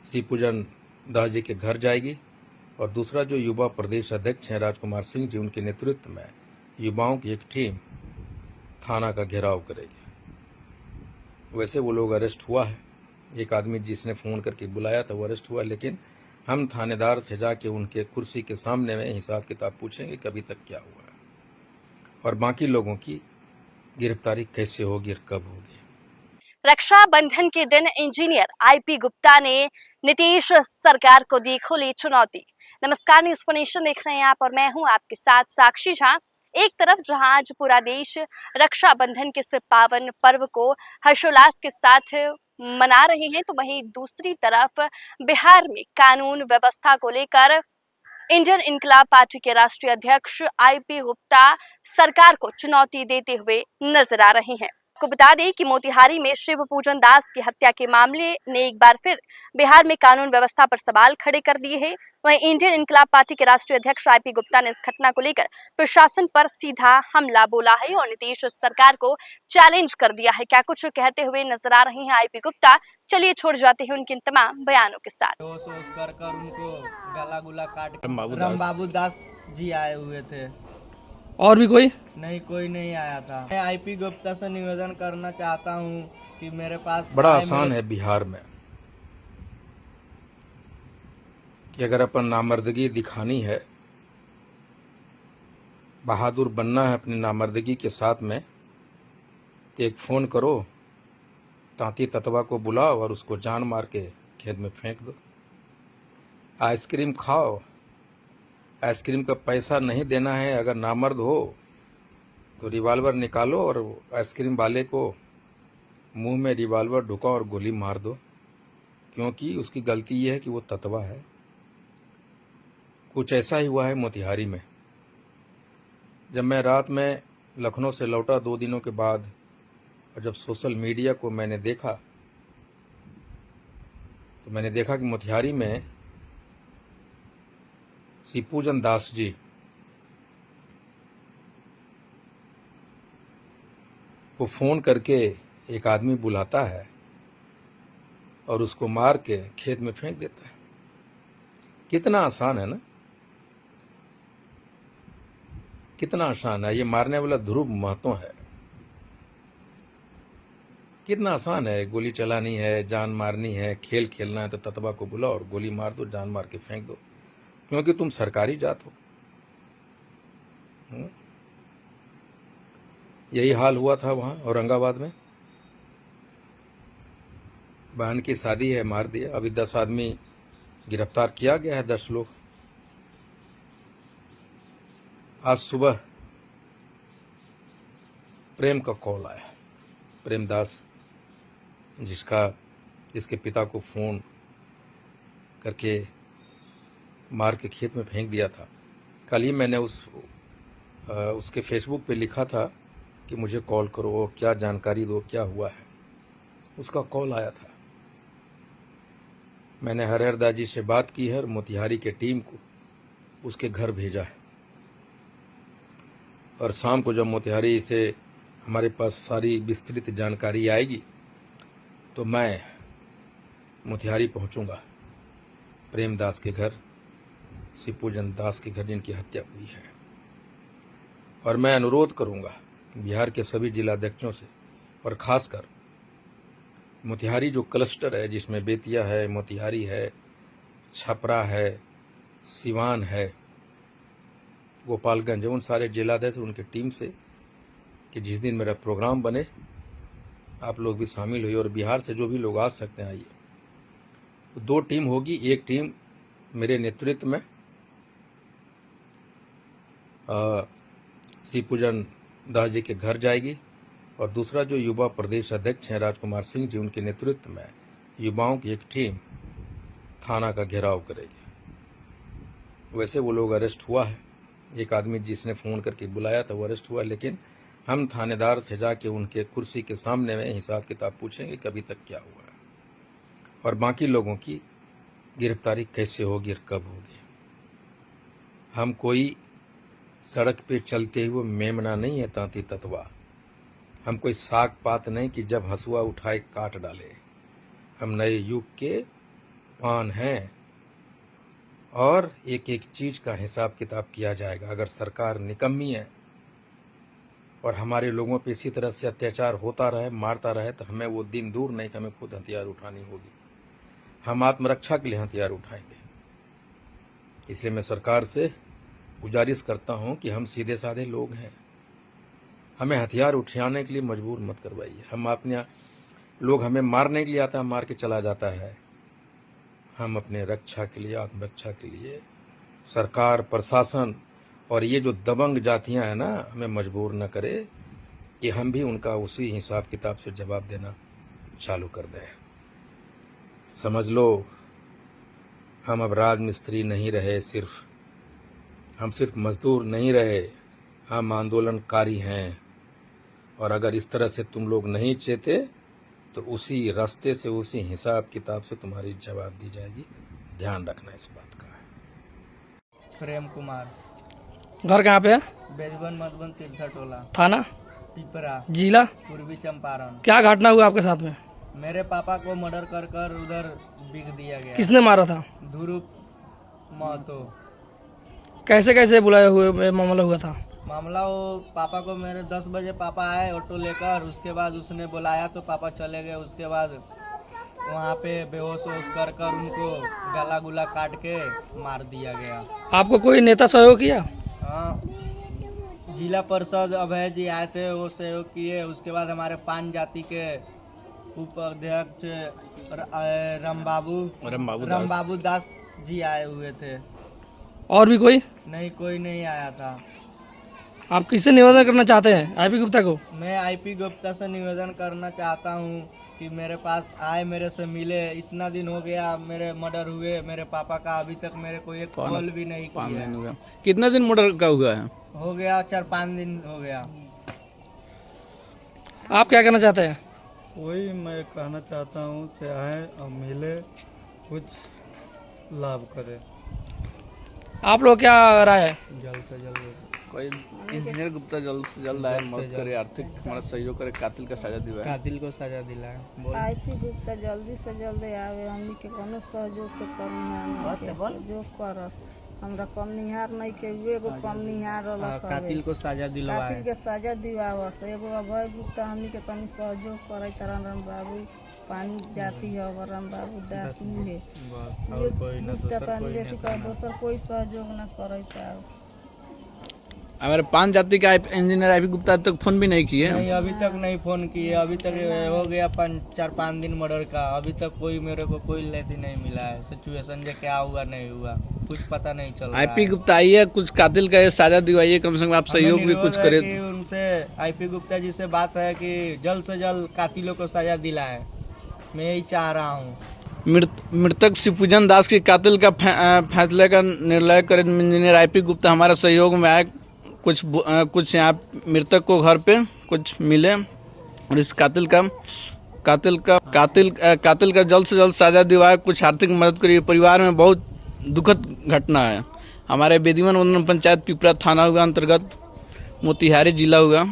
सी पूजन दास जी के घर जाएगी और दूसरा जो युवा प्रदेश अध्यक्ष हैं राजकुमार सिंह जी, उनके नेतृत्व में युवाओं की एक टीम थाना का घेराव करेगी। वैसे वो लोग अरेस्ट हुआ है, एक आदमी जिसने फ़ोन करके बुलाया था वो अरेस्ट हुआ, लेकिन हम थानेदार से जाके उनके कुर्सी के सामने में हिसाब किताब पूछेंगे कि अभी तक क्या हुआ है और बाकी लोगों की गिरफ्तारी कैसे होगी और कब होगी। रक्षाबंधन के दिन इंजीनियर आईपी गुप्ता ने नीतीश सरकार को दी खुली चुनौती। नमस्कार, न्यूज़ फॉर नेशन देख रहे हैं आप और मैं हूं आपके साथ साक्षी झा। एक तरफ जहां आज पूरा देश रक्षाबंधन के इस पावन पर्व को हर्षोल्लास के साथ मना रहे हैं, तो वहीं दूसरी तरफ बिहार में कानून व्यवस्था को लेकर इंडियन इनकलाब पार्टी के राष्ट्रीय अध्यक्ष आईपी गुप्ता सरकार को चुनौती देते हुए नजर आ रहे हैं। आपको बता दें कि मोतिहारी में शिव पूजन दास की हत्या के मामले ने एक बार फिर बिहार में कानून व्यवस्था पर सवाल खड़े कर दिए हैं। वहीं इंडियन इनकलाब पार्टी के राष्ट्रीय अध्यक्ष आईपी गुप्ता ने इस घटना को लेकर प्रशासन पर सीधा हमला बोला है और नीतीश सरकार को चैलेंज कर दिया है। क्या कुछ कहते हुए नजर आ रहे हैं आईपी गुप्ता, चलिए छोड़ जाते हैं उनके इन तमाम बयानों के साथ। कर उनको गला गुला काट रामबाबू दास जी आए हुए थे, और भी कोई नहीं कोई नहीं आया था। मैं आईपी गुप्ता से निवेदन करना चाहता हूं कि मेरे पास बड़ा आसान है बिहार में कि अगर अपन नामर्दगी दिखानी है, बहादुर बनना है अपनी नामर्दगी के साथ में, तो एक फ़ोन करो, तांती ततवा को बुलाओ और उसको जान मार के खेत में फेंक दो। आइसक्रीम खाओ, आइसक्रीम का पैसा नहीं देना है, अगर नामर्द हो तो रिवाल्वर निकालो और आइसक्रीम वाले को मुंह में रिवाल्वर ढुका और गोली मार दो, क्योंकि उसकी गलती ये है कि वो ततवा है। कुछ ऐसा ही हुआ है मोतिहारी में। जब मैं रात में लखनऊ से लौटा 2 दिनों के बाद और जब सोशल मीडिया को मैंने देखा तो मैंने देखा कि मोतिहारी में सी पूजन दास जी को फ़ोन करके एक आदमी बुलाता है और उसको मार के खेत में फेंक देता है। कितना आसान है ना, कितना आसान है। ये मारने वाला ध्रुव महतो है। कितना आसान है, गोली चलानी है, जान मारनी है, खेल खेलना है तो ततवा को बुलाओ और गोली मार दो, जान मार के फेंक दो, क्योंकि तुम सरकारी जात हो। यही हाल हुआ था वहाँ औरंगाबाद में। बहन की शादी है, मार दिया। अभी 10 आदमी गिरफ्तार किया गया है, 10 लोग। आज सुबह प्रेम का कॉल आया, प्रेमदास जिसके पिता को फ़ोन करके मार के खेत में फेंक दिया था। कल ही मैंने उसके फेसबुक पे लिखा था कि मुझे कॉल करो, क्या जानकारी दो, क्या हुआ है। उसका कॉल आया था। मैंने हरिहर दास जी से बात की है और मोतिहारी के टीम को उसके घर भेजा है और शाम को जब मोतिहारी से हमारे पास सारी विस्तृत जानकारी आएगी तो मैं मोतिहारी पहुंचूंगा, प्रेमदास के घर, सी पूजन दास के घर जिनकी हत्या हुई है। और मैं अनुरोध करूंगा बिहार के सभी जिलाध्यक्षों से और खासकर मोतिहारी जो क्लस्टर है, जिसमें बेतिया है, मोतिहारी है, छपरा है, सिवान है, गोपालगंज है, उन सारे जिलाध्यक्ष उनके टीम से कि जिस दिन मेरा प्रोग्राम बने आप लोग भी शामिल हुई और बिहार से जो भी लोग आ सकते हैं आइए। तो 2 टीम होगी, एक टीम मेरे नेतृत्व में सी पूजन दास जी के घर जाएगी और दूसरा जो युवा प्रदेश अध्यक्ष हैं राजकुमार सिंह जी, उनके नेतृत्व में युवाओं की एक टीम थाना का घेराव करेगी। वैसे वो लोग अरेस्ट हुआ है, एक आदमी जिसने फ़ोन करके बुलाया था वो अरेस्ट हुआ, लेकिन हम थानेदार से जाके उनके कुर्सी के सामने में हिसाब किताब पूछेंगे कि अभी तक क्या हुआ है और बाकी लोगों की गिरफ्तारी कैसे होगी और कब होगी। हम कोई सड़क पे चलते हुए मेमना नहीं है तांती ततवा, हम कोई साग पात नहीं कि जब हंसुआ उठाए काट डाले। हम नए युग के पान हैं और एक एक चीज का हिसाब किताब किया जाएगा। अगर सरकार निकम्मी है और हमारे लोगों पे इसी तरह से अत्याचार होता रहे, मारता रहे, तो हमें वो दिन दूर नहीं कि हमें खुद हथियार उठानी होगी। हम आत्मरक्षा के लिए हथियार उठाएंगे। इसलिए मैं सरकार से गुजारिश करता हूं कि हम सीधे साधे लोग हैं, हमें हथियार उठाने के लिए मजबूर मत करवाइए। हम अपने लोग हमें मारने के लिए आता है, मार के चला जाता है। हम अपने रक्षा के लिए, आत्मरक्षा के लिए सरकार, प्रशासन और ये जो दबंग जातियां हैं ना, हमें मजबूर न करे कि हम भी उनका उसी हिसाब किताब से जवाब देना चालू कर दें। समझ लो, हम अब राजमिस्त्री नहीं रहे, हम सिर्फ मजदूर नहीं रहे, हम आंदोलनकारी हैं। और अगर इस तरह से तुम लोग नहीं चेते तो उसी रास्ते से, उसी हिसाब किताब से तुम्हारी जवाब दी जाएगी। ध्यान रखना इस बात का। प्रेम कुमार, घर कहाँ पे है? बेजबन मधुबन तिरछा टोला, थाना? पिपरा, जिला? पूर्वी चंपारण। क्या घटना हुआ आपके साथ में? मेरे पापा को मर्डर कर कर उधर बिक दिया गया। किसने मारा था? ध्रुव महतो। कैसे कैसे बुलाए हुए मामला हुआ था? मामला वो पापा को, मेरे 10 बजे पापा आए ऑटो लेकर, उसके बाद उसने बुलाया तो पापा चले गए। उसके बाद वहाँ पे बेहोश कर कर उनको गला गुला काट के मार दिया गया। आपको कोई नेता सहयोग किया? हाँ, जिला परिषद अभय जी आए थे, वो सहयोग किए। उसके बाद हमारे पान जाति के उपाध्यक्ष रामबाबू दास जी आए हुए थे। और भी कोई? नहीं, कोई नहीं आया था। आप किससे निवेदन करना चाहते हैं? आईपी गुप्ता को? मैं आईपी गुप्ता से निवेदन करना चाहता हूँ कि मेरे पास आए, मेरे से मिले। इतना दिन हो गया मेरे मर्डर हुए, मेरे पापा का अभी तक मेरे को एक कॉल भी नहीं किया। कितना दिन मर्डर का हुआ है? हो गया 4-5 दिन हो गया। आप क्या कहना चाहते हैं? वही मैं कहना चाहता हूँ से आए और मिले, कुछ लाभ करे। आप लोग क्या राय है? जल्द से जल्द कोई इंजीनियर गुप्ता जल्द से जल्द आए, मदद करे, आर्थिक हमारा सहयोग करे, कातिल का सजा दिलाए। कातिल को सजा दिलाए। आईपी गुप्ता जल्दी से जल्दी आवे, हमनी के कोनो सहयोग के करनिहार सहयोग करस। हमरा कमनिहार नहीं के, एगो कमनिहार रहलक। कातिल को सजा दिलवाए। कातिल के सजा दिवावस। एगो अभय गुप्ता हमनी के तनी सहयोग करे तरन। राम बाबू पानी जाती है, राम बाबू दास है। बस और कोई ना, दोसर कोई सहयोग न करे। हमारे पान जाति का इंजीनियर आईपी गुप्ता अब तक फोन भी नहीं किए। नहीं, अभी तक नहीं फोन किए। अभी तक हो गया 4-5 दिन मर्डर का, अभी तक कोई मेरे को कोई लेती नहीं मिला है। सिचुएशन जो क्या हुआ नहीं हुआ कुछ पता नहीं चल रहा है। आईपी गुप्ता आइए, कुछ कातिल का ये सजा दिवाइए, कम से कम आप सहयोग भी कुछ करे। उनसे आईपी गुप्ता जी से बात है कि जल्द से जल्द कातिलों को सजा दिलाए। मैं यही चाह रहा हूँ। मृतक शिवपूजन दास की कातिल का फैसले का निर्णय करे इंजीनियर आईपी गुप्ता हमारे सहयोग में आए। कुछ यहाँ मृतक को घर पे कुछ मिले और इस कातिल का जल्द से जल्द सजा दिवाए, कुछ आर्थिक मदद करिए। परिवार में बहुत दुखद घटना है। हमारे बेदीवन पंचायत पिपरा थाना हुआ अंतर्गत, मोतिहारी जिला हुआ।